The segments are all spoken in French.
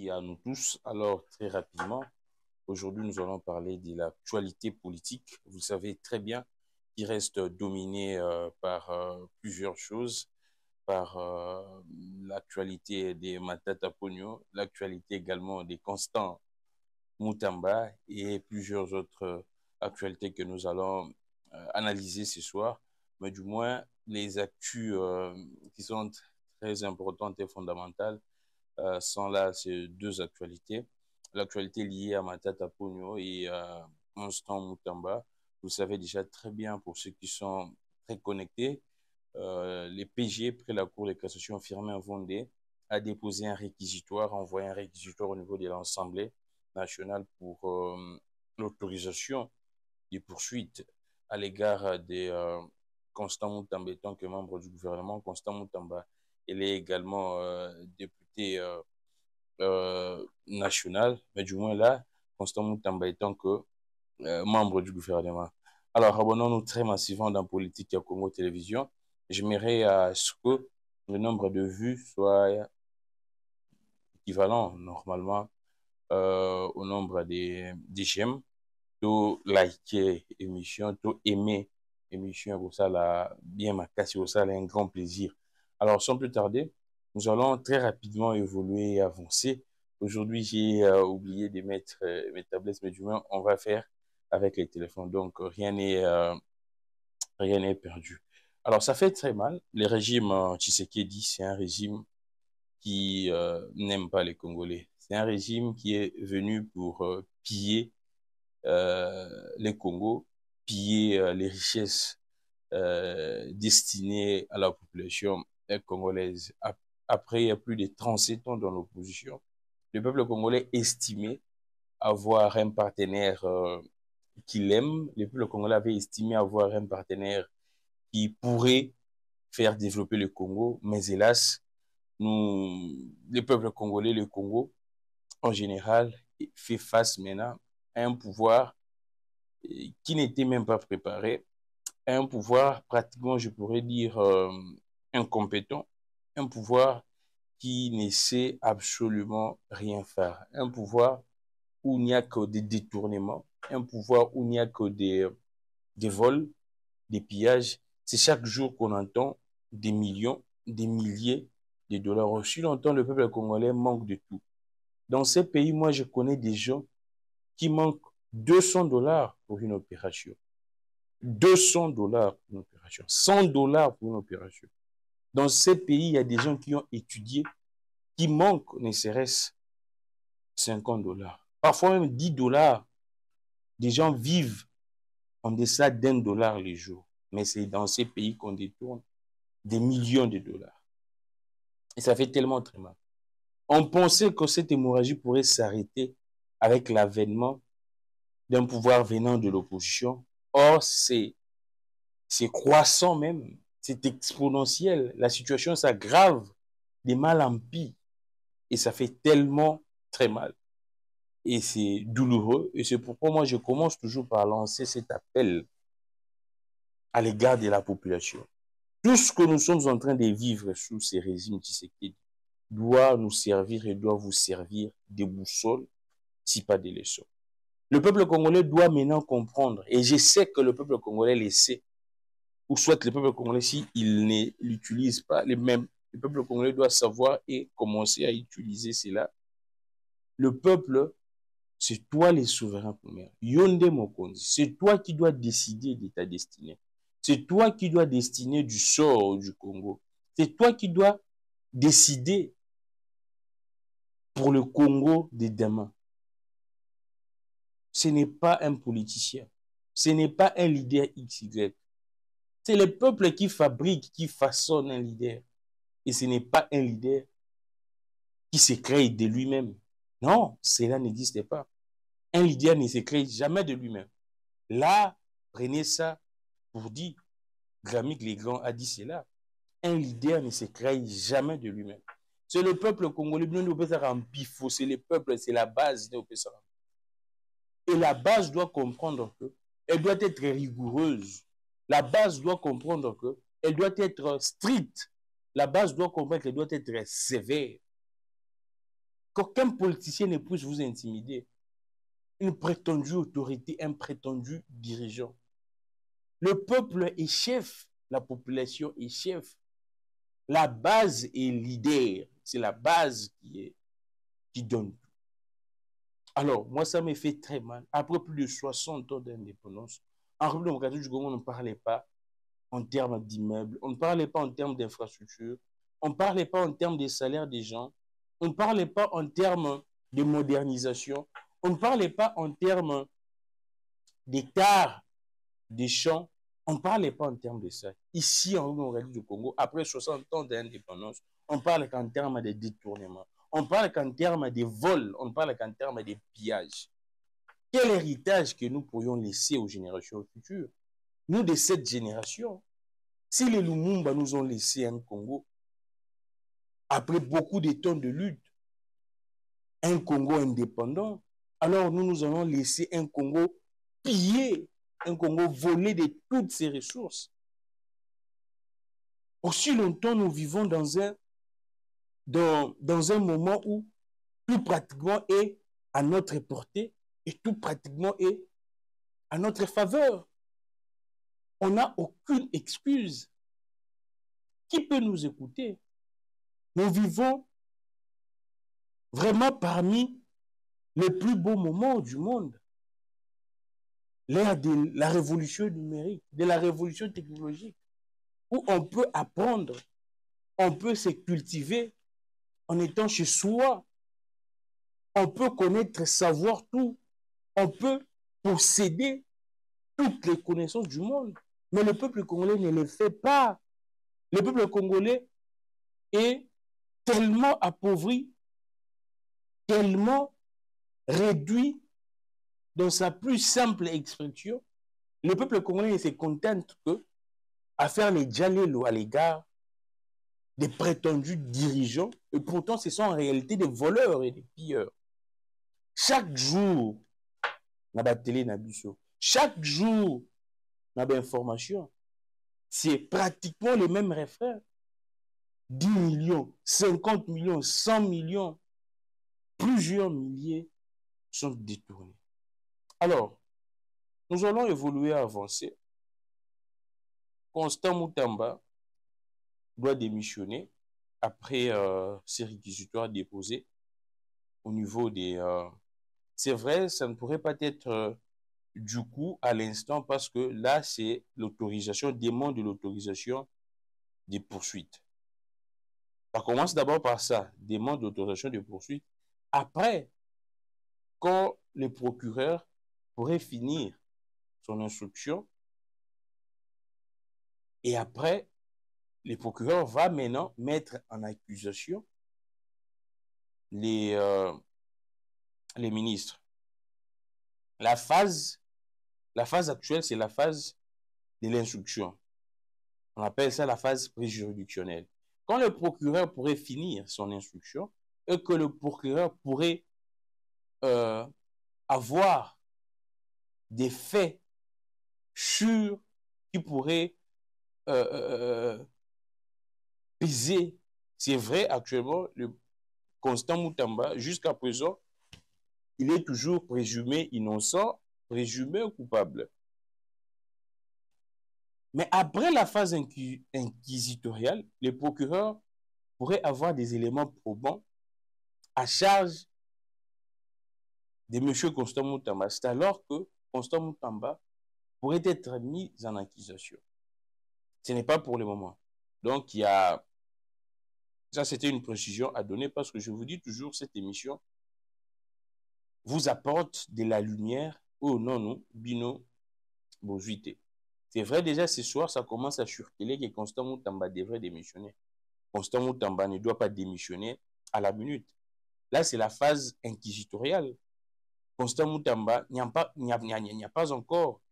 À nous tous. Alors, très rapidement, aujourd'hui, nous allons parler de l'actualité politique. Vous savez très bien qu'il reste dominé par plusieurs choses, par l'actualité des Matata Ponyo, l'actualité également des Constant Moutamba et plusieurs autres actualités que nous allons analyser ce soir. Mais du moins, les actus qui sont très importantes et fondamentales sont là ces deux actualités. L'actualité liée à Matata Ponyo et à Constant Moutamba. Vous savez déjà très bien, pour ceux qui sont très connectés, les PG, près la Cour de cassation, Firmin Vondé, a déposé un réquisitoire, envoyé un réquisitoire au niveau de l'Assemblée nationale pour l'autorisation des poursuites à l'égard de Constant Moutamba, en tant que membre du gouvernement. Constant Moutamba, il est également député national, mais du moins là, Constant Moutamba étant que membre du gouvernement. Alors, abonnons-nous très massivement dans Politique à Congo Télévision. J'aimerais à ce que le nombre de vues soit équivalent normalement au nombre des j'aime, tout liker émission, tout aimer émission, pour ça, là, bien ma casse, pour ça, là, un grand plaisir. Alors, sans plus tarder, nous allons très rapidement évoluer et avancer. Aujourd'hui, j'ai oublié de mettre mes tablettes, mais du moins, on va faire avec les téléphones. Donc, rien n'est perdu. Alors, ça fait très mal. Le régime Tshisekedi, c'est un régime qui n'aime pas les Congolais. C'est un régime qui est venu pour piller les Congos, piller les richesses destinées à la population congolaise. Après, il y a plus de 37 ans dans l'opposition, le peuple congolais estimait avoir un partenaire qu'il aime. Le peuple congolais avait estimé avoir un partenaire qui pourrait faire développer le Congo, mais hélas, le peuple congolais, le Congo, en général, fait face maintenant à un pouvoir qui n'était même pas préparé, à un pouvoir pratiquement, je pourrais dire, incompétent, un pouvoir qui ne sait absolument rien faire, un pouvoir où il n'y a que des détournements, un pouvoir où il n'y a que des vols, des pillages. C'est chaque jour qu'on entend des millions, des milliers de dollars. Aussi longtemps, le peuple congolais manque de tout. Dans ces pays, moi, je connais des gens qui manquent 200 dollars pour une opération. 200 dollars pour une opération. 100 dollars pour une opération. Dans ces pays, il y a des gens qui ont étudié, qui manquent ne serait-ce 50 dollars. Parfois même 10 dollars. Des gens vivent en deçà d'1 dollar les jours. Mais c'est dans ces pays qu'on détourne des millions de dollars. Et ça fait tellement très mal. On pensait que cette hémorragie pourrait s'arrêter avec l'avènement d'un pouvoir venant de l'opposition. Or, c'est croissant même, c'est exponentiel. La situation s'aggrave, des mal en pis. Et ça fait tellement très mal. Et c'est douloureux. Et c'est pourquoi moi, je commence toujours par lancer cet appel à l'égard de la population. Tout ce que nous sommes en train de vivre sous ces régimes Tshisekedi doit nous servir et doit vous servir de boussole, si pas de leçons. Le peuple congolais doit maintenant comprendre, et je sais que le peuple congolais le sait, ou soit le peuple congolais, s'il ne l'utilise pas, le peuple congolais doit savoir et commencer à utiliser cela. Le peuple, c'est toi les souverains premiers. Yonde Mokonzi, c'est toi qui dois décider de ta destinée. C'est toi qui dois décider du sort du Congo. C'est toi qui dois décider pour le Congo de demain. Ce n'est pas un politicien. Ce n'est pas un leader XY. C'est le peuple qui fabrique, qui façonne un leader. Et ce n'est pas un leader qui se crée de lui-même. Non, cela n'existe pas. Un leader ne se crée jamais de lui-même. Là, prenez ça pour dire, Grammy Legrand a dit cela. Un leader ne se crée jamais de lui-même. C'est le peuple congolais, c'est le peuple, c'est la base. Et la base doit comprendre qu'elle doit être rigoureuse. La base doit comprendre qu'elle doit être stricte. La base doit comprendre qu'elle doit être sévère. Qu'aucun politicien ne puisse vous intimider. Une prétendue autorité, un prétendu dirigeant. Le peuple est chef, la population est chef. La base est leader. C'est la base qui donne. Alors, moi, ça me fait très mal. Après plus de 60 ans d'indépendance, en République démocratique du Congo, on ne parlait pas en termes d'immeubles, on ne parlait pas en termes d'infrastructures, on ne parlait pas en termes des salaires des gens, on ne parlait pas en termes de modernisation, on ne parlait pas en termes d'hectares, des champs, on ne parlait pas en termes de ça. Ici, en République du Congo, après 60 ans d'indépendance, on parle qu'en termes de détournement. On parle qu'en termes de vols, on parle qu'en termes de pillages. Quel héritage que nous pourrions laisser aux générations futures? Nous, de cette génération, si les Lumumba nous ont laissé un Congo, après beaucoup de temps de lutte, un Congo indépendant, alors nous allons laisser un Congo pillé, un Congo volé de toutes ses ressources. Aussi longtemps, nous vivons dans un moment où tout pratiquement est à notre portée et tout pratiquement est à notre faveur. On n'a aucune excuse. Qui peut nous écouter? Nous vivons vraiment parmi les plus beaux moments du monde. L'ère de la révolution numérique, de la révolution technologique, où on peut apprendre, on peut se cultiver en étant chez soi, on peut connaître, savoir tout, on peut posséder toutes les connaissances du monde. Mais le peuple congolais ne le fait pas. Le peuple congolais est tellement appauvri, tellement réduit dans sa plus simple expression. Le peuple congolais ne se contente que à faire les djalélo à l'égard des prétendus dirigeants, et pourtant ce sont en réalité des voleurs et des pilleurs. Chaque jour, na ba télé na biso, chaque jour, na ba information, c'est pratiquement les mêmes refrains. 10 millions, 50 millions, 100 millions, plusieurs milliers sont détournés. Alors, nous allons évoluer, avancer. Constant Moutamba doit démissionner après ces réquisitoires déposés au niveau des... C'est vrai, ça ne pourrait pas être du coup à l'instant parce que là, c'est l'autorisation, demande de l'autorisation des poursuites. Ça commence d'abord par ça, demande d'autorisation des poursuites. Après, quand le procureur pourrait finir son instruction, et après, le procureur va maintenant mettre en accusation les ministres. La phase actuelle, c'est la phase de l'instruction. On appelle ça la phase préjuridictionnelle. Quand le procureur pourrait finir son instruction et que le procureur pourrait avoir des faits sûrs qui pourraient peser. C'est vrai, actuellement, le Constant Moutamba, jusqu'à présent, il est toujours présumé innocent, présumé coupable. Mais après la phase inquisitoriale, le procureur pourrait avoir des éléments probants à charge de M. Constant Moutamba. C'est alors que Constant Moutamba pourrait être mis en accusation. Ce n'est pas pour le moment. Donc, il y a... Ça, c'était une précision à donner parce que je vous dis toujours, cette émission vous apporte de la lumière. Oh non, non, Bino Bozuité. C'est vrai, déjà ce soir, ça commence à circuler que Constant Moutamba devrait démissionner. Constant Moutamba ne doit pas démissionner à la minute. Là, c'est la phase inquisitoriale. Constant Moutamba, il n'y a pas encore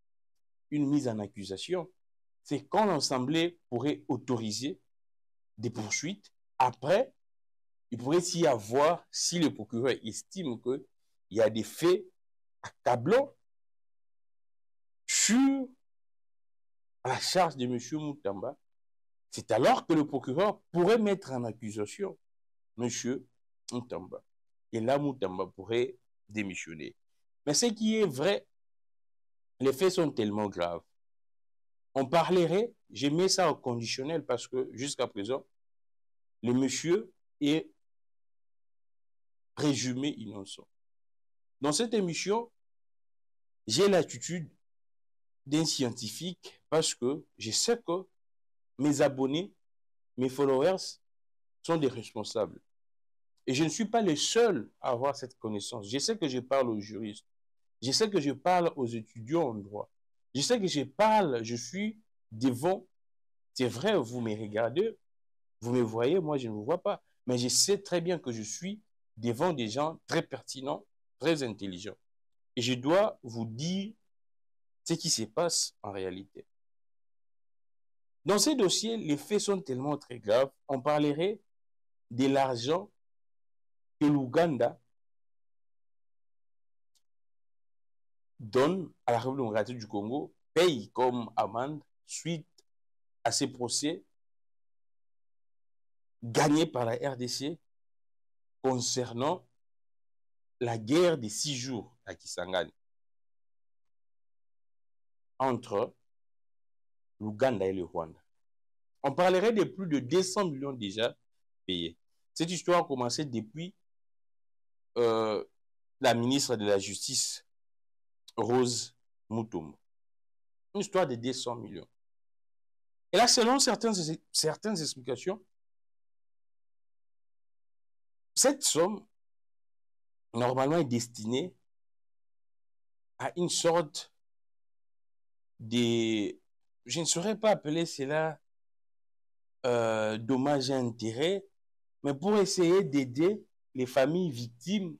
une mise en accusation. C'est quand l'Assemblée pourrait autoriser des poursuites. Après, il pourrait s'y avoir, si le procureur estime qu'il y a des faits accablants sur la charge de M. Moutamba, c'est alors que le procureur pourrait mettre en accusation M. Moutamba. Et là, Moutamba pourrait démissionner. Mais ce qui est vrai, les faits sont tellement graves. On parlerait, j'ai mis ça au conditionnel parce que jusqu'à présent, le monsieur est présumé innocent. Dans cette émission, j'ai l'attitude d'un scientifique parce que je sais que mes abonnés, mes followers sont des responsables. Et je ne suis pas le seul à avoir cette connaissance. Je sais que je parle aux juristes. Je sais que je parle aux étudiants en droit. Je sais que je suis devant. C'est vrai, vous me regardez, vous me voyez, moi je ne vous vois pas. Mais je sais très bien que je suis devant des gens très pertinents, très intelligents. Et je dois vous dire ce qui se passe en réalité. Dans ces dossiers, les faits sont tellement très graves. On parlerait de l'argent que l'Ouganda donne à la République démocratique du Congo, paye comme amende suite à ces procès gagnés par la RDC concernant la guerre des 6 jours à Kisangani entre l'Ouganda et le Rwanda. On parlerait de plus de 200 millions déjà payés. Cette histoire a commencé depuis la ministre de la Justice, Rose Mutombo. Une histoire de 200 millions. Et là, selon certaines explications, cette somme, normalement, est destinée à une sorte de... Je ne saurais pas appeler cela dommage et intérêt, mais pour essayer d'aider les familles victimes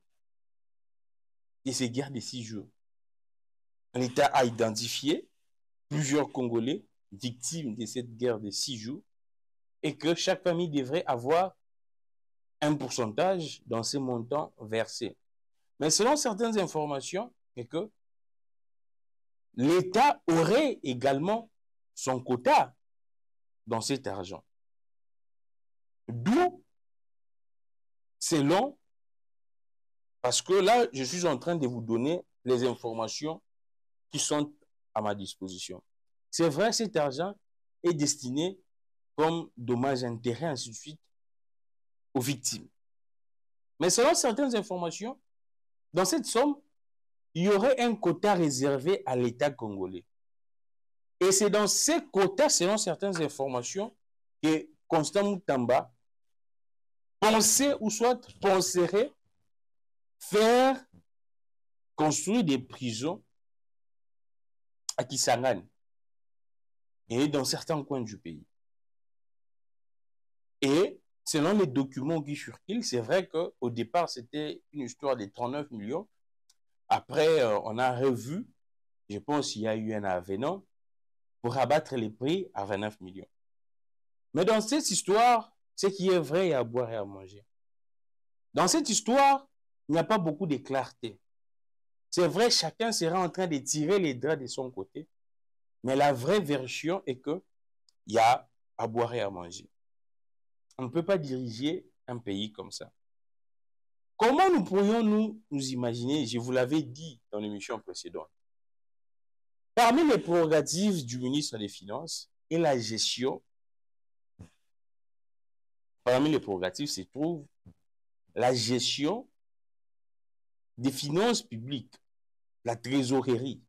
de ces guerres de 6 jours. L'État a identifié plusieurs Congolais victimes de cette guerre de 6 jours et que chaque famille devrait avoir un pourcentage dans ces montants versés. Mais selon certaines informations, c'est que l'État aurait également son quota dans cet argent. D'où, selon, parce que là, je suis en train de vous donner les informations qui sont à ma disposition. C'est vrai, cet argent est destiné comme dommage-intérêt, ainsi de suite, aux victimes. Mais selon certaines informations, dans cette somme, il y aurait un quota réservé à l'État congolais. Et c'est dans ces quotas, selon certaines informations, que Constant Moutamba pensait ou soit penserait faire construire des prisons à Kisangani et dans certains coins du pays. Et selon les documents qui circulent, c'est vrai qu'au départ, c'était une histoire de 39 millions. Après, on a revu, je pense qu'il y a eu un avenant pour abattre les prix à 29 millions. Mais dans cette histoire, ce qui est vrai, il y a à boire et à manger. Dans cette histoire, il n'y a pas beaucoup de clarté. C'est vrai, chacun sera en train de tirer les draps de son côté, mais la vraie version est qu'il y a à boire et à manger. On ne peut pas diriger un pays comme ça. Comment nous pourrions nous imaginer, je vous l'avais dit dans l'émission précédente, parmi les prérogatives du ministre des Finances et la gestion, parmi les prérogatives se trouve la gestion des finances publiques, la trésorerie.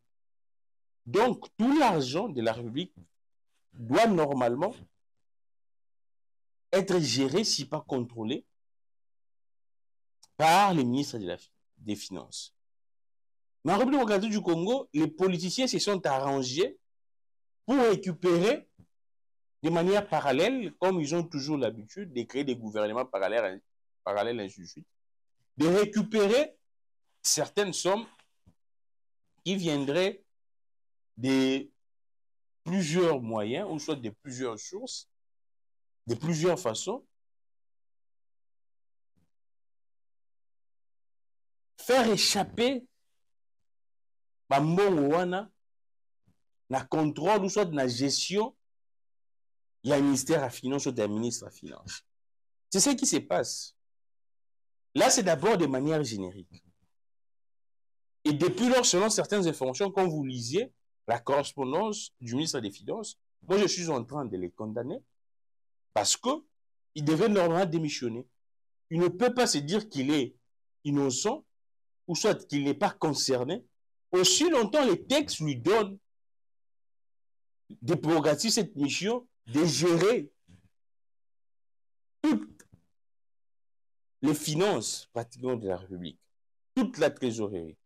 Donc, tout l'argent de la République doit normalement être géré, si pas contrôlé, par le ministre des Finances. Mais en République démocratique du Congo, les politiciens se sont arrangés pour récupérer de manière parallèle, comme ils ont toujours l'habitude de créer des gouvernements parallèles, ainsi de suite, de récupérer certaines sommes qui viendraient de plusieurs moyens, ou soit de plusieurs sources, de plusieurs façons, faire échapper bambongo wana na contrôle ou soit na gestion il y a un ministère à finance ou d'un ministre à finance. C'est ce qui se passe. Là, c'est d'abord de manière générique. Et depuis lors, selon certaines informations, quand vous lisiez la correspondance du ministre des Finances, moi, je suis en train de les condamner parce qu'il devait normalement démissionner. Il ne peut pas se dire qu'il est innocent ou soit qu'il n'est pas concerné. Aussi longtemps, les textes lui donnent des prérogatives, cette mission, de gérer toutes les finances pratiquement de la République, toute la trésorerie.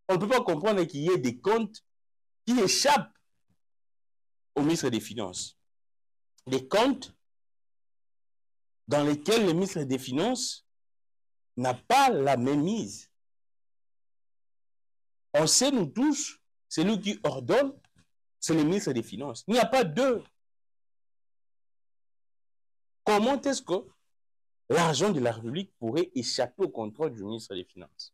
On ne peut pas comprendre qu'il y ait des comptes qui échappent au ministre des Finances. Des comptes dans lesquels le ministre des Finances n'a pas la même mise. On sait, nous tous, celui qui ordonne, c'est le ministre des Finances. Il n'y a pas deux. Comment est-ce que l'argent de la République pourrait échapper au contrôle du ministre des Finances?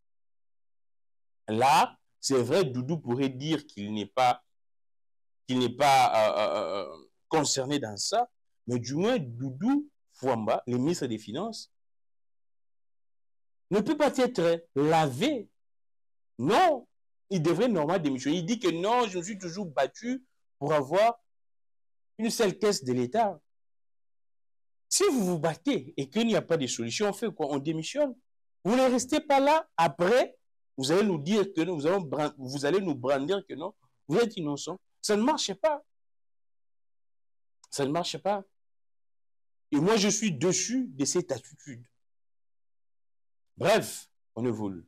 Là, c'est vrai, Doudou pourrait dire qu'il n'est pas, concerné dans ça, mais du moins, Doudou Fouamba, le ministre des Finances, ne peut pas être lavé. Non, il devrait normalement démissionner. Il dit que non, je me suis toujours battu pour avoir une seule caisse de l'État. Si vous vous battez et qu'il n'y a pas de solution, on fait quoi? On démissionne. Vous ne restez pas là. Après, vous allez nous dire que non, vous allez nous brandir que non, vous êtes innocent. Ça ne marche pas. Ça ne marche pas. Et moi, je suis dessus de cette attitude. Bref, on évolue.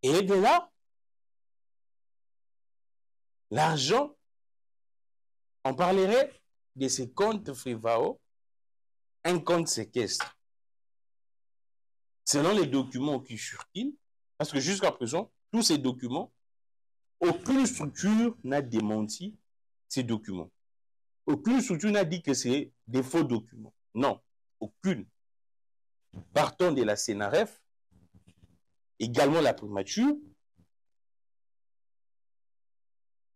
Et de là, l'argent, on parlerait de ces comptes Frivao, un compte séquestre. Selon les documents qui circulent, parce que jusqu'à présent, tous ces documents, aucune structure n'a démenti ces documents. Aucune structure n'a dit que c'est des faux documents. Non, aucune. Partons de la CNRF, également la primature,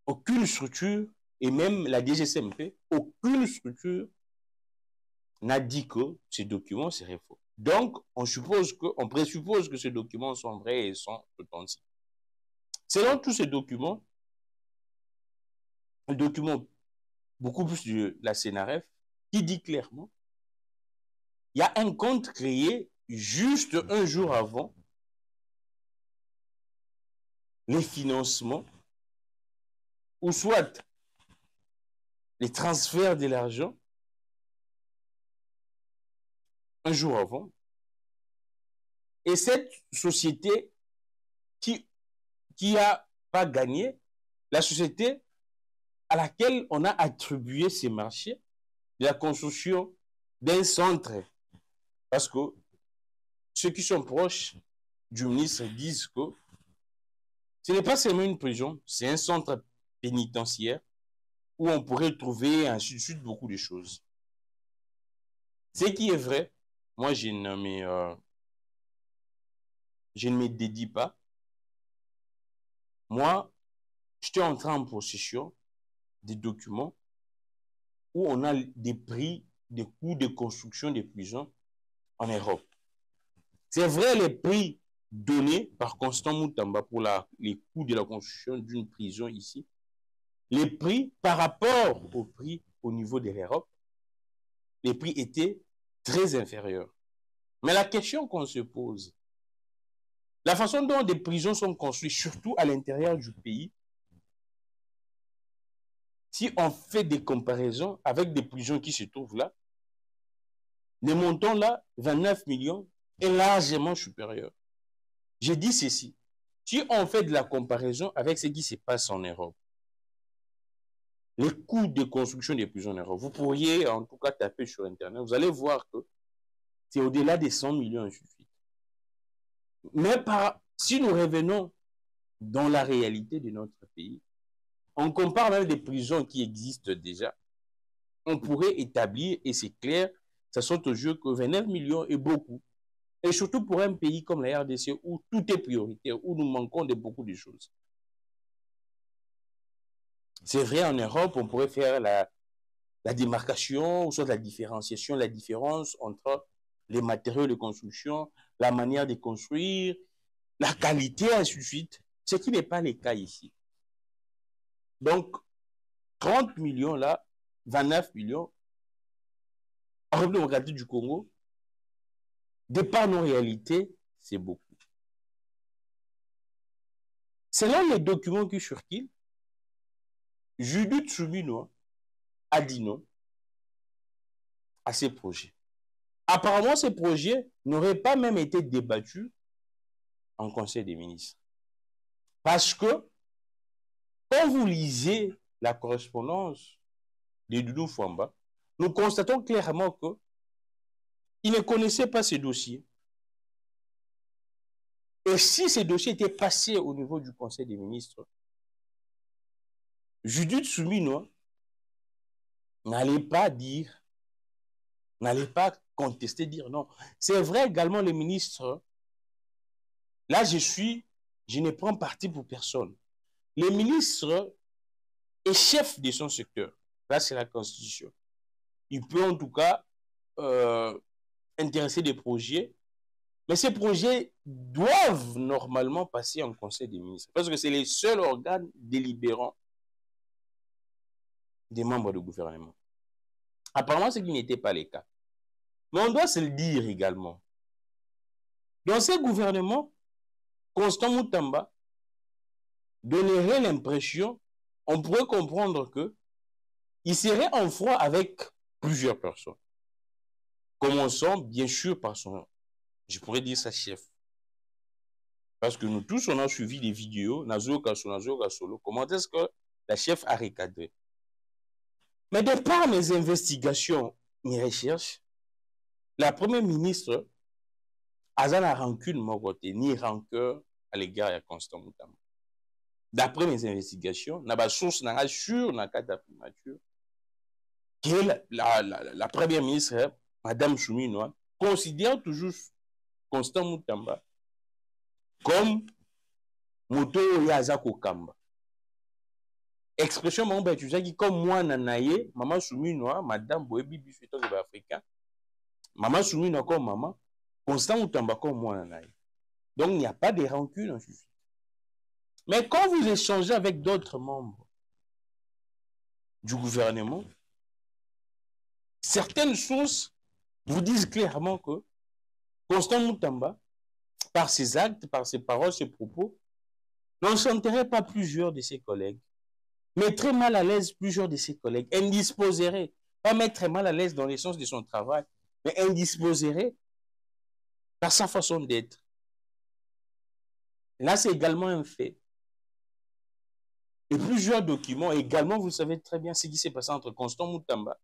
aucune structure, et même la DGCMP, aucune structure n'a dit que ces documents seraient faux. Donc, on présuppose que ces documents sont vrais et sont authentiques. Selon tous ces documents, un document beaucoup plus de la CNRF, qui dit clairement, il y a un compte créé juste un jour avant les financements, ou soit les transferts de l'argent, un jour avant. Et cette société qui a pas gagné, la société à laquelle on a attribué ces marchés, la construction d'un centre. Parce que ceux qui sont proches du ministre disent que ce n'est pas seulement une prison, c'est un centre pénitentiaire où on pourrait trouver ainsi de suite beaucoup de choses. Ce qui est vrai, moi je ne me dédie pas. Moi, j'étais entré en possession des documents où on a des prix, des coûts de construction des prisons en Europe. C'est vrai, les prix donnés par Constant Moutamba pour les coûts de la construction d'une prison ici, les prix par rapport aux prix au niveau de l'Europe, les prix étaient très inférieurs. Mais la question qu'on se pose, la façon dont des prisons sont construites, surtout à l'intérieur du pays, si on fait des comparaisons avec des prisons qui se trouvent là, les montants là, 29 millions, est largement supérieur. J'ai dit ceci, si on fait de la comparaison avec ce qui se passe en Europe, les coûts de construction des prisonniers. Vous pourriez en tout cas taper sur Internet. Vous allez voir que c'est au-delà des 100 millions, il suffit. Mais si nous revenons dans la réalité de notre pays, on compare même des prisons qui existent déjà, on pourrait établir, et c'est clair, ça saute au jeu que 29 millions est beaucoup. Et surtout pour un pays comme la RDC où tout est prioritaire, où nous manquons de beaucoup de choses. C'est vrai, en Europe, on pourrait faire la démarcation, ou soit la différenciation, la différence entre les matériaux de construction, la manière de construire, la qualité, ainsi de suite. Ce qui n'est pas le cas ici. Donc, 30 millions là, 29 millions, en République démocratique du Congo, de par nos réalités, c'est beaucoup. Selon les documents qui circulent, Judith Suminwa a dit non à ces projets. Apparemment, ces projets n'auraient pas même été débattus en Conseil des ministres. Parce que, quand vous lisez la correspondance de Doudou Fwamba, nous constatons clairement qu'il ne connaissait pas ces dossiers. Et si ces dossiers étaient passés au niveau du Conseil des ministres, Judith Suminwa n'allait pas contester, dire non. C'est vrai également, les ministres, là je ne prends parti pour personne. Les ministres est chef de son secteur. Là, c'est la Constitution. Il peut en tout cas intéresser des projets, mais ces projets doivent normalement passer en Conseil des ministres, parce que c'est les seuls organes délibérants des membres du gouvernement. Apparemment, ce qui n'était pas le cas. Mais on doit se le dire également. Dans ces gouvernements, Constant Moutamba donnerait l'impression, on pourrait comprendre que il serait en froid avec plusieurs personnes. Commençons bien sûr par je pourrais dire sa chef. Parce que nous tous, on a suivi des vidéos, Nazo Solo, comment est-ce que la chef a recadré. Mais de par mes investigations, mes recherches, la première ministre a la rancune de mon côté, ni rancœur à l'égard de Constant Moutamba. D'après mes investigations, na source n'a sûr na carte primature que la première ministre, Madame Suminwa, considère toujours Constant Moutamba comme moto yaza kokamba. Expression mambo qui comme moi nanaye, maman Suminwa, Madame Boebi Bifeto de l'Africain, maman Suminwa comme maman, Constant Moutamba comme moi nanaye. Donc il n'y a pas de rancune en justice. Mais quand vous échangez avec d'autres membres du gouvernement, certaines sources vous disent clairement que Constant Moutamba, par ses actes, par ses paroles, ses propos, n'enchanterait pas plusieurs de ses collègues, mettrait mal à l'aise plusieurs de ses collègues, indisposerait, pas mettre mal à l'aise dans le sens de son travail, mais indisposerait par sa façon d'être. Là, c'est également un fait. Et plusieurs documents, également, vous savez très bien ce qui s'est passé entre Constant Moutamba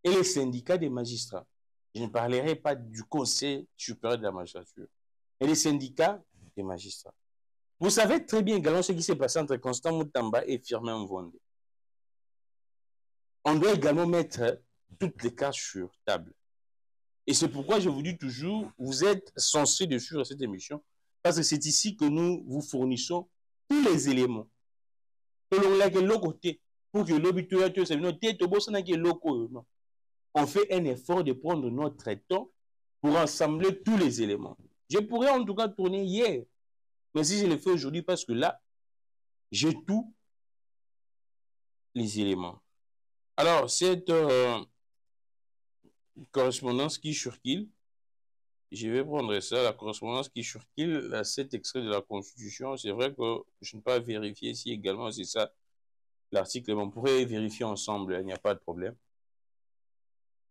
et les syndicats des magistrats. Je ne parlerai pas du Conseil supérieur de la magistrature, mais les syndicats des magistrats. Vous savez très bien également ce qui s'est passé entre Constant Moutamba et Firmin Mvonde. On doit également mettre toutes les cartes sur table. Et c'est pourquoi je vous dis toujours, vous êtes censés de suivre cette émission, parce que c'est ici que nous vous fournissons tous les éléments. Pour que on fait un effort de prendre notre temps pour assembler tous les éléments. Je pourrais en tout cas tourner hier, mais si je le fais aujourd'hui, parce que là, j'ai tous les éléments. Alors, cette correspondance qui circule, je vais prendre ça, la correspondance qui circule, cet extrait de la Constitution, c'est vrai que je ne peux pas vérifier si également c'est ça l'article, on pourrait vérifier ensemble, il n'y a pas de problème.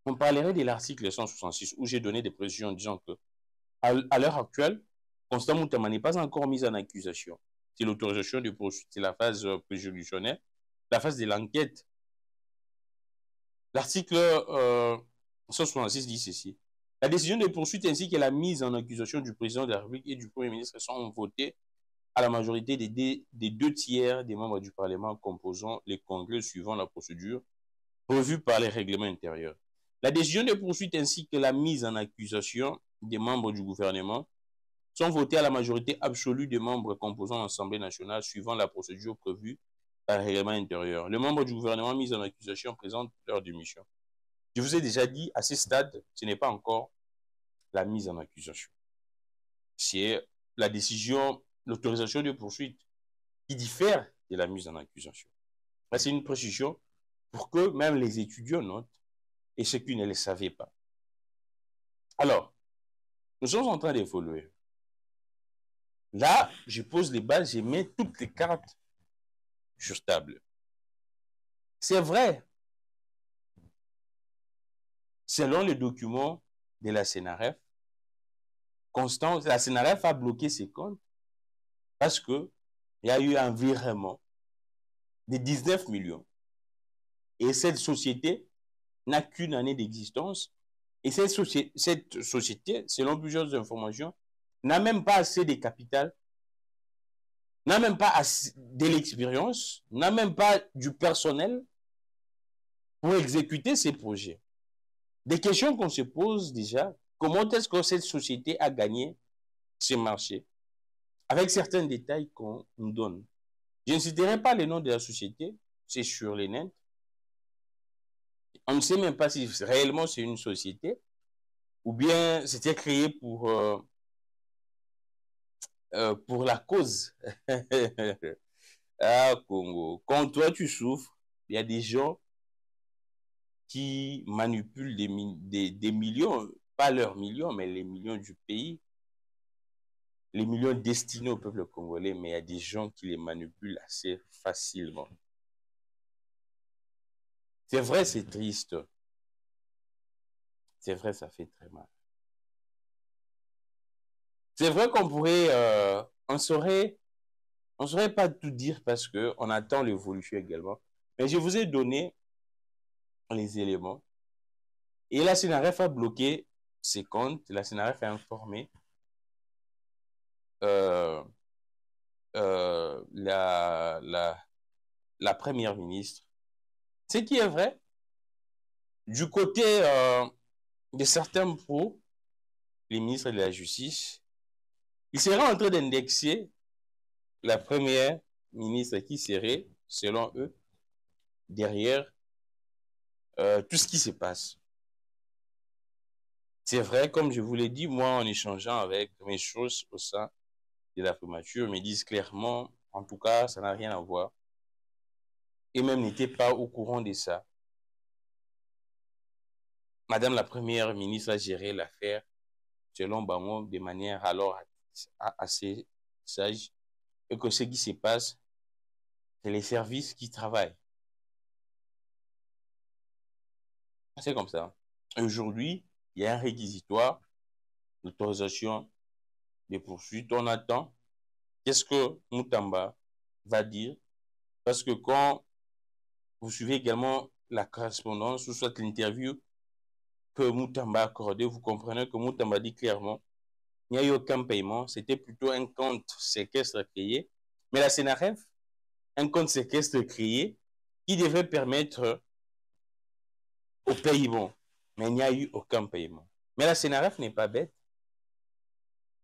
On parlerait de l'article 166 où j'ai donné des précisions en disant que à l'heure actuelle, Constant Moutamba n'est pas encore mis en accusation. C'est l'autorisation de poursuite, c'est la phase préjudiciaire. la phase de l'enquête. L'article 166 dit ceci. La décision de poursuite ainsi que la mise en accusation du président de la République et du Premier ministre sont votées à la majorité des 2/3 des membres du Parlement composant les congrès suivant la procédure prévue par les règlements intérieurs. La décision de poursuite ainsi que la mise en accusation des membres du gouvernement sont votées à la majorité absolue des membres composant l'Assemblée nationale suivant la procédure prévue par le règlement intérieur. Les membres du gouvernement mis en accusation présentent leur démission. Je vous ai déjà dit, à ce stade, ce n'est pas encore la mise en accusation. C'est la décision, l'autorisation de poursuite qui diffère de la mise en accusation. C'est une précision pour que même les étudiants notent et ceux qui ne le savaient pas. Alors, nous sommes en train d'évoluer. Là, je pose les bases, je mets toutes les cartes sur table. C'est vrai. Selon les documents de la CNRF, la CNRF a bloqué ses comptes parce qu'il y a eu un virement de 19 millions. Et cette société n'a qu'une année d'existence. Et cette société, selon plusieurs informations, n'a même pas assez de capital, n'a même pas assez de l'expérience, n'a même pas du personnel pour exécuter ces projets. Des questions qu'on se pose déjà, comment est-ce que cette société a gagné ce marché? Avec certains détails qu'on nous donne. Je ne citerai pas le nom de la société, c'est sur les net. On ne sait même pas si réellement c'est une société ou bien c'était créé pour la cause. Ah, Congo. Quand toi tu souffres, il y a des gens qui manipulent des millions, pas leurs millions, mais les millions du pays, les millions destinés au peuple congolais, mais il y a des gens qui les manipulent assez facilement. C'est vrai, c'est triste. C'est vrai, ça fait très mal. C'est vrai qu'on pourrait, on saurait pas tout dire parce qu'on attend l'évolution également. Mais je vous ai donné les éléments. Et la CNRF a bloqué ses comptes. La CNRF a informé la première ministre. Ce qui est vrai, du côté de certains pros, les ministres de la Justice, ils seraient en train d'indexer la première ministre qui serait, selon eux, derrière tout ce qui se passe. C'est vrai, comme je vous l'ai dit, moi, en échangeant avec mes choses au sein de la primature, me disent clairement, en tout cas, ça n'a rien à voir. Et même n'étaient pas au courant de ça. Madame la première ministre a géré l'affaire, selon Bango, de manière alors assez sage, et que ce qui se passe, c'est les services qui travaillent. C'est comme ça. Aujourd'hui, il y a un réquisitoire d'autorisation de poursuite. On attend. Qu'est-ce que Moutamba va dire? Parce que quand vous suivez également la correspondance ou soit l'interview que Moutamba a accordé, vous comprenez que Moutamba dit clairement il n'y a eu aucun paiement. C'était plutôt un compte séquestre créé. Mais la CNRF, un compte séquestre créé qui devrait permettre au paiement. Mais il n'y a eu aucun paiement. Mais la CNRF n'est pas bête.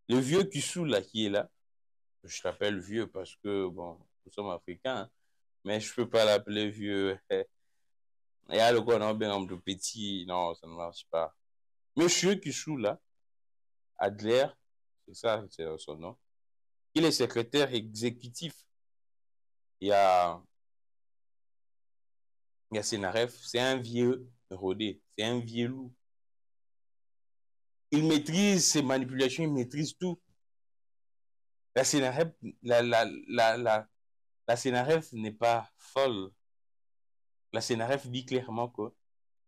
Le vieux Kissou là, qui est là, je l'appelle vieux parce que, bon, nous sommes africains, hein, mais je ne peux pas l'appeler vieux. Il y a le quoi, non, bien de petit, non, ça ne marche pas. Monsieur Kissou là, Adler, c'est ça, c'est son nom, il est secrétaire exécutif. Il y a CNRF, c'est un vieux rodé, c'est un vieux loup. Il maîtrise ses manipulations, il maîtrise tout. La CNRF, la CNRF n'est pas folle. La CNRF dit clairement que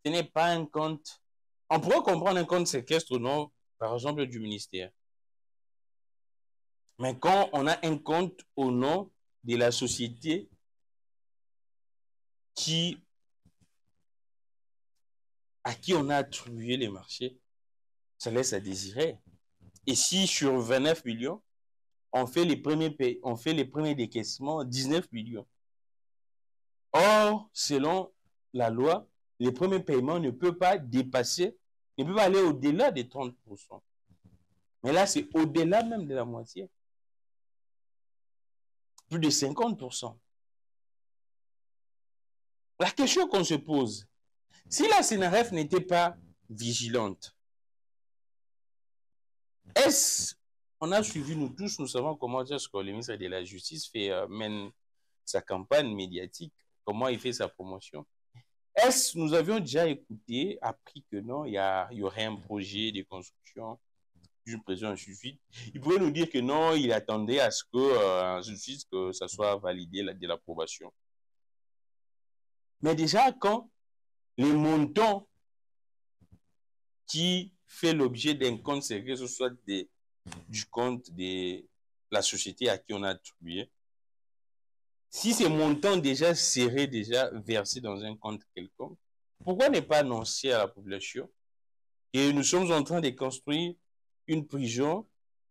ce n'est pas un compte. On pourrait comprendre un compte séquestre au nom, par exemple, du ministère. Mais quand on a un compte au nom de la société à qui on a attribué les marchés, ça laisse à désirer. Et si sur 29 millions, on fait les premiers décaissements, 19 millions. Or, selon la loi, les premiers paiements ne peuvent pas dépasser, ne peuvent pas aller au-delà des 30%. Mais là, c'est au-delà même de la moitié. Plus de 50%. La question qu'on se pose, si la CNRF n'était pas vigilante, on a suivi, nous tous, nous savons comment est-ce que le ministre de la Justice mène sa campagne médiatique, comment il fait sa promotion. Nous avions déjà écouté, appris que non, il y aurait un projet de construction d'une prison, ainsi de suite. Il pouvait nous dire que non, il attendait à ce que ça soit validé de l'approbation. Mais déjà, quand les montants qui fait l'objet d'un compte secret, ce soit du compte de la société à qui on a attribué, si ces montants déjà seraient déjà versés dans un compte quelconque, pourquoi ne pas annoncer à la population que nous sommes en train de construire une prison,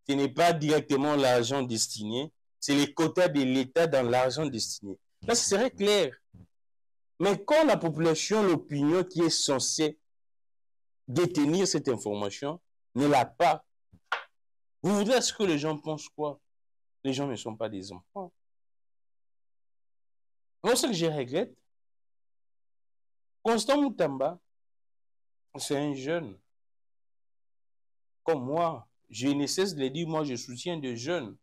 ce n'est pas directement l'argent destiné, c'est les quotas de l'État dans l'argent destiné. Là, ce serait clair. Mais quand la population, l'opinion qui est censée détenir cette information ne l'a pas, vous voudrez à ce que les gens pensent quoi? Les gens ne sont pas des enfants. Moi, ce que je regrette, Constant Moutamba, c'est un jeune. Comme moi, je ne cesse de le dire, moi je soutiens des jeunes.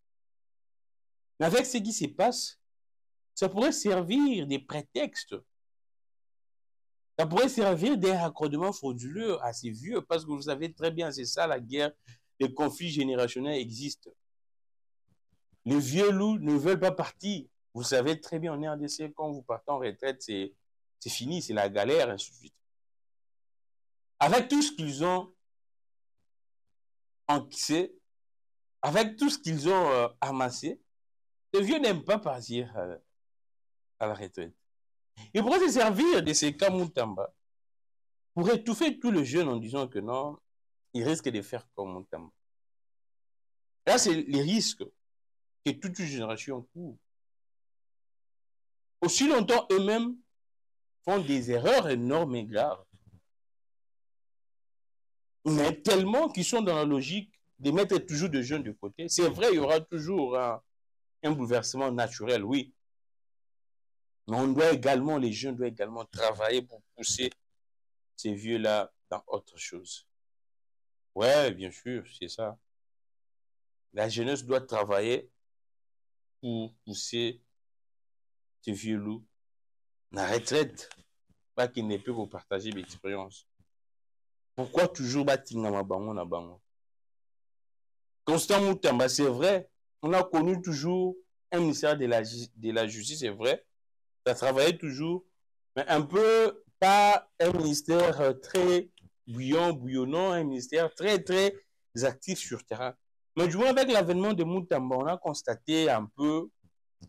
Mais avec ce qui se passe, ça pourrait servir des prétextes. Ça pourrait servir des raccordements frauduleux à ces vieux, parce que vous savez très bien, c'est ça la guerre, les conflits générationnels existent. Les vieux loups ne veulent pas partir. Vous savez très bien, en RDC, quand vous partez en retraite, c'est fini, c'est la galère, ainsi de suite. Avec tout ce qu'ils ont encaissé, avec tout ce qu'ils ont amassé, les vieux n'aiment pas partir à la retraite. Ils pourraient se servir de ces cas Moutamba pour étouffer tous les jeunes en disant que non, ils risquent de faire comme Moutamba. Là, c'est les risques que toute une génération court. Aussi longtemps, eux-mêmes font des erreurs énormes et graves. Mais tellement qu'ils sont dans la logique de mettre toujours des jeunes de côté. C'est vrai, il y aura toujours un bouleversement naturel, oui. Mais on doit également, les jeunes doivent également travailler pour pousser ces vieux-là dans autre chose. Ouais, bien sûr, c'est ça. La jeunesse doit travailler pour pousser ces vieux loups dans la retraite, pas qu'ils n'aient plus pour partager l'expérience. Pourquoi toujours Batingama Bango na Bango? Constant Moutamba, c'est vrai, on a connu toujours un ministère de la Justice, c'est vrai, ça travaillait toujours, mais un peu pas un ministère très bouillonnant, un ministère très, très actif sur terrain. Mais du moins, avec l'avènement de Moutamba, on a constaté un peu,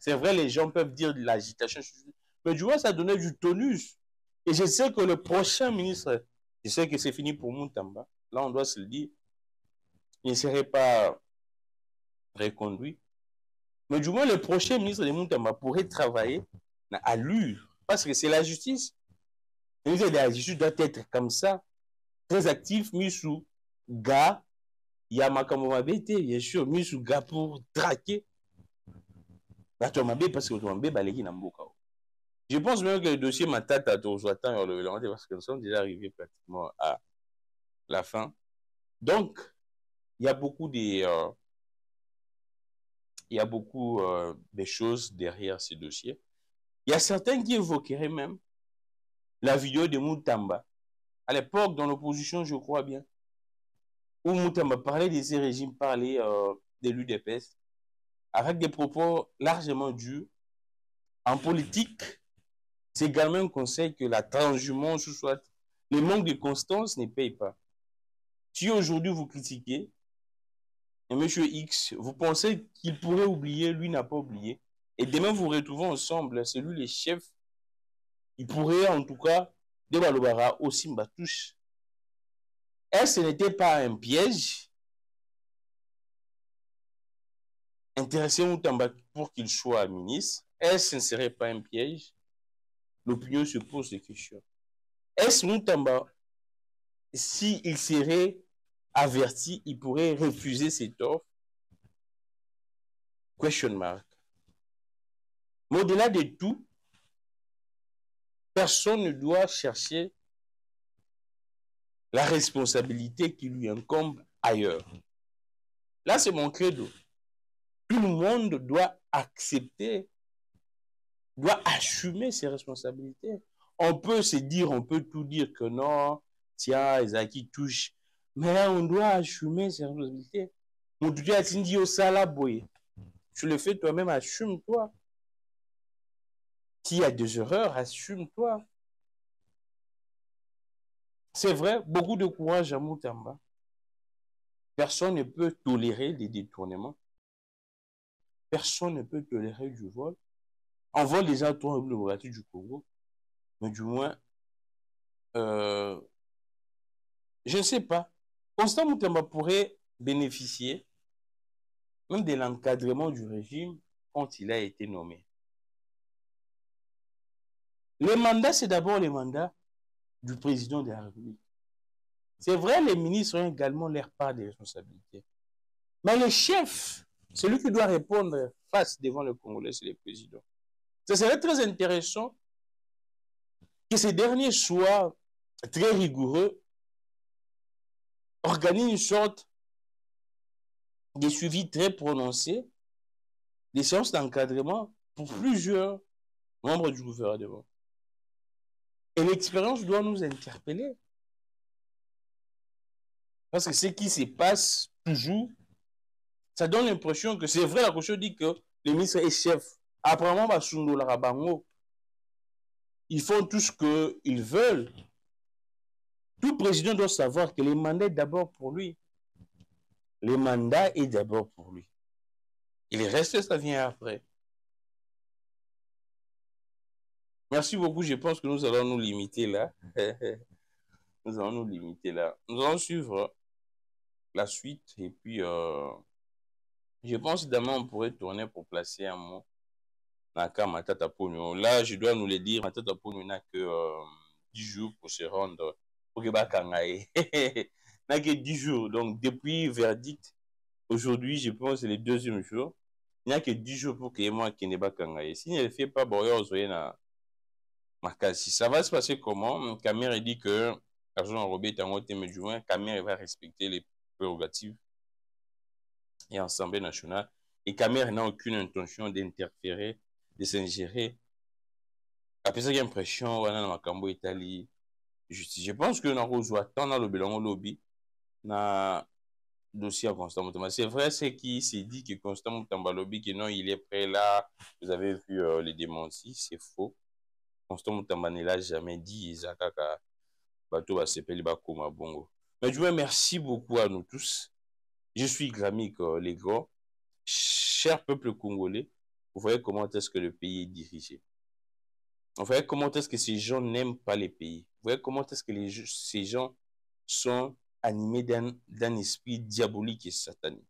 c'est vrai, les gens peuvent dire de l'agitation, mais du moins, ça donnait du tonus. Et je sais que le prochain ministre, je sais que c'est fini pour Moutamba, là, on doit se le dire, il ne serait pas reconduit. Mais du moins, le prochain ministre de Moutamba pourrait travailler à allure, parce que c'est la justice. Le ministre de la justice doit être comme ça, très actif, mis sous gars. Il y a Makamomabete, bien sûr, mis sous gars pour traquer. Parce que je pense même que le dossier Matata attend le parce que nous sommes déjà arrivés pratiquement à la fin. Donc, il y a beaucoup de choses derrière ces dossiers. Il y a certains qui évoqueraient même la vidéo de Moutamba, à l'époque dans l'opposition, je crois bien, où Moutamba parlait de ces régimes, parlait de l'UDPS, avec des propos largement durs. En politique, c'est également un conseil que la transhumance, soit le manque de constance, ne paye pas. Si aujourd'hui vous critiquez, et M. X, vous pensez qu'il pourrait oublier, lui n'a pas oublié, et demain vous retrouvons ensemble, c'est lui le chef il pourrait en tout cas de Balobara aussi Mbatouche. Est-ce que ce n'était pas un piège? Intéresser Moutamba pour qu'il soit ministre, est-ce que ce ne serait pas un piège? L'opinion se pose des questions. Est-ce Moutamba, s'il serait averti, il pourrait refuser cette offre? Question mark. Mais au-delà de tout, personne ne doit chercher la responsabilité qui lui incombe ailleurs. Là, c'est mon credo. Tout le monde doit accepter, doit assumer ses responsabilités. On peut se dire, on peut tout dire que non, tiens, Ezaki touche, mais on doit assumer ses responsabilités. Mon Dieu a dit au salaboy. Tu le fais toi-même, assume-toi. S'il y a des erreurs, assume-toi. C'est vrai, beaucoup de courage à Moutamba. Personne ne peut tolérer les détournements. Personne ne peut tolérer du vol. On vole déjà tout le République du Congo. Mais du moins, je ne sais pas. Constant Moutamba pourrait bénéficier même de l'encadrement du régime quand il a été nommé. Les mandats, c'est d'abord les mandats du président de la République. C'est vrai, les ministres ont également leur part de responsabilités. Mais le chef, celui qui doit répondre face devant le Congolais, c'est le président. Ce serait très intéressant que ces derniers soient très rigoureux, organisent une sorte de suivi très prononcé, des séances d'encadrement pour plusieurs membres du gouvernement. Et l'expérience doit nous interpeller. Parce que ce qui se passe toujours, ça donne l'impression que c'est vrai, la question dit que le ministre est chef. Apparemment, Basundo Larabango, ils font tout ce qu'ils veulent. Tout président doit savoir que le mandat est d'abord pour lui. Le mandat est d'abord pour lui. Il reste, ça vient après. Merci beaucoup. Je pense que nous allons nous limiter là. Nous allons nous limiter là. Nous allons suivre la suite. Et puis, je pense que demain, on pourrait tourner pour placer un mot. Matata Pogno. Là, je dois nous le dire. Matata Pogno n'a que 10 jours pour se rendre au Kebakangaye. N'a que 10 jours. Donc, depuis verdict, aujourd'hui, je pense que c'est le deuxième jour. Il n'y a que 10 jours pour que moi, Kebakangaye. S'il ne le fait pas, bon, ça va se passer comment? Kamer dit que l'argent Robert est en mais du moins, Kamer va respecter les prérogatives et l'Assemblée nationale. Et Kamer n'a aucune intention d'interférer, de s'ingérer. Après ça, il y a l'impression, on a Makambo Italie, justice. Je pense que nous avons le bilan lobby, na dossier à Constant Moutamba. C'est vrai, c'est qui s'est dit que Constant Moutamba lobby, que non, il est prêt là. Vous avez vu les démentis, c'est faux. Constant Moutamba ne l'a jamais dit. Isakaka, Bato va s'appeler Bakoma Bongo. Mais du moins, merci beaucoup à nous tous. Je suis Gramik, les grands. Cher peuple congolais, vous voyez comment est-ce que le pays est dirigé. Vous voyez comment est-ce que ces gens n'aiment pas les pays. Vous voyez comment est-ce que ces gens sont animés d'un esprit diabolique et satanique.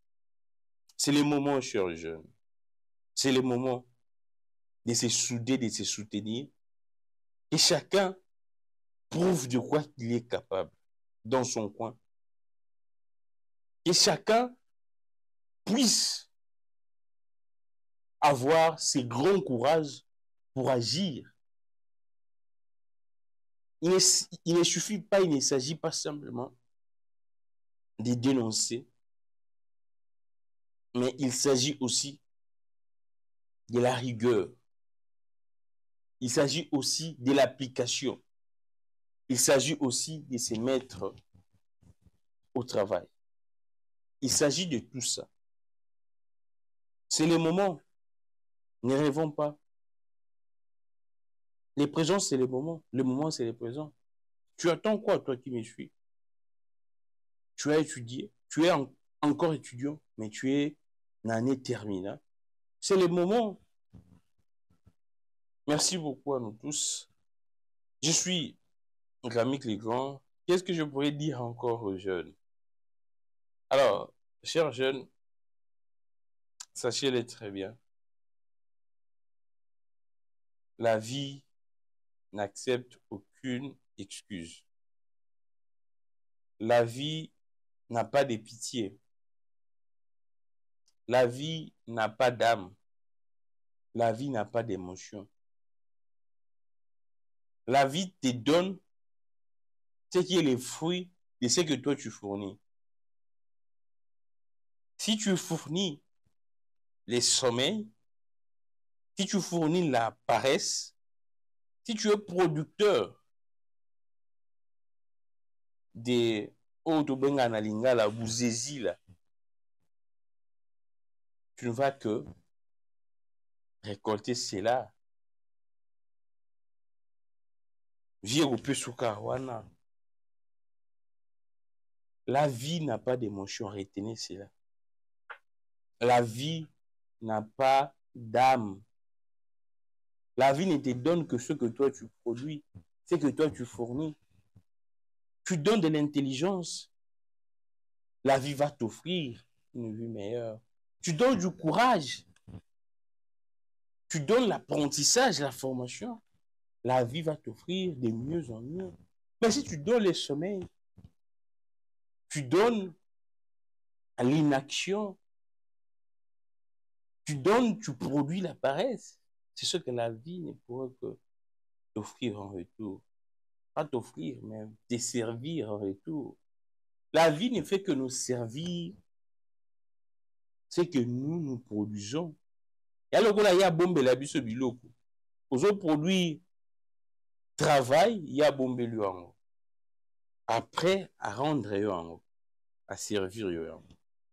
C'est le moment, chers jeunes. C'est le moment de se souder, de se soutenir. Et chacun prouve de quoi il est capable dans son coin. Et chacun puisse avoir ce grand courage pour agir. Il ne suffit pas, il ne s'agit pas simplement de dénoncer, mais il s'agit aussi de la rigueur. Il s'agit aussi de l'application. Il s'agit aussi de se mettre au travail. Il s'agit de tout ça. C'est le moment. Ne rêvons pas. Les présents, c'est le moment. Le moment, c'est le présent. Tu attends quoi, toi qui me suis? Tu as étudié. Tu es encore étudiant, mais tu es en année terminale. C'est le moment. Merci beaucoup à nous tous. Je suis Rami Clégon. Qu'est-ce que je pourrais dire encore aux jeunes? Alors, chers jeunes, sachez-le très bien, la vie n'accepte aucune excuse. La vie n'a pas de pitié. La vie n'a pas d'âme. La vie n'a pas d'émotion. La vie te donne ce qui est le fruit de ce que toi tu fournis. Si tu fournis les sommeils, si tu fournis la paresse, si tu es producteur de Otobenga na Lingala, Bouzézi, là, tu ne vas que récolter cela. La vie n'a pas d'émotion, retenez cela. La vie n'a pas d'âme. La vie ne te donne que ce que toi tu produis, ce que toi tu fournis. Tu donnes de l'intelligence, la vie va t'offrir une vie meilleure. Tu donnes du courage, tu donnes l'apprentissage, la formation, la vie va t'offrir de mieux en mieux. Mais si tu donnes le sommeil, tu donnes à l'inaction, tu donnes, tu produis la paresse, c'est ce que la vie ne pourrait que t'offrir en retour. Pas t'offrir, mais te servir en retour. La vie ne fait que nous servir ce que nous produisons. Et alors, il y a bombe la biso biloko. Aux produits travail, il y a bombe luango. Après, à rendre yuango, à servir yuango.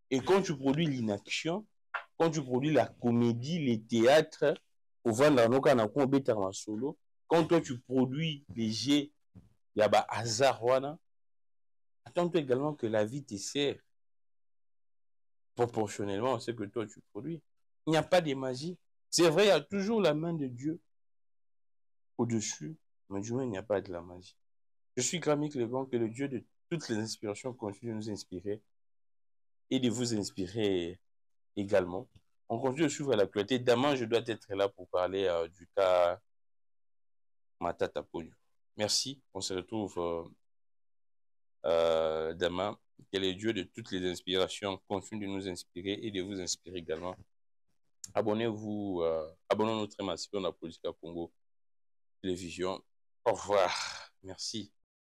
Et quand tu produis l'inaction, quand tu produis la comédie, les théâtres, au vendre en solo, quand toi tu produis les jets, il y a ba hasard wana, attends-toi également que la vie te sert proportionnellement à ce que toi tu produis. Il n'y a pas de magie. C'est vrai, il y a toujours la main de Dieu au-dessus, mais du moins, il n'y a pas de la magie. Je suis Rami Clégon, que le Dieu de toutes les inspirations continue de nous inspirer et de vous inspirer également. On continue de suivre l'actualité. Demain, je dois être là pour parler du cas Matata Ponyo. Merci. On se retrouve demain. Que le Dieu de toutes les inspirations continue de nous inspirer et de vous inspirer également. Abonnez-vous, abonnez-nous très massivement à la Politique à Congo Télévision. Au revoir. Merci.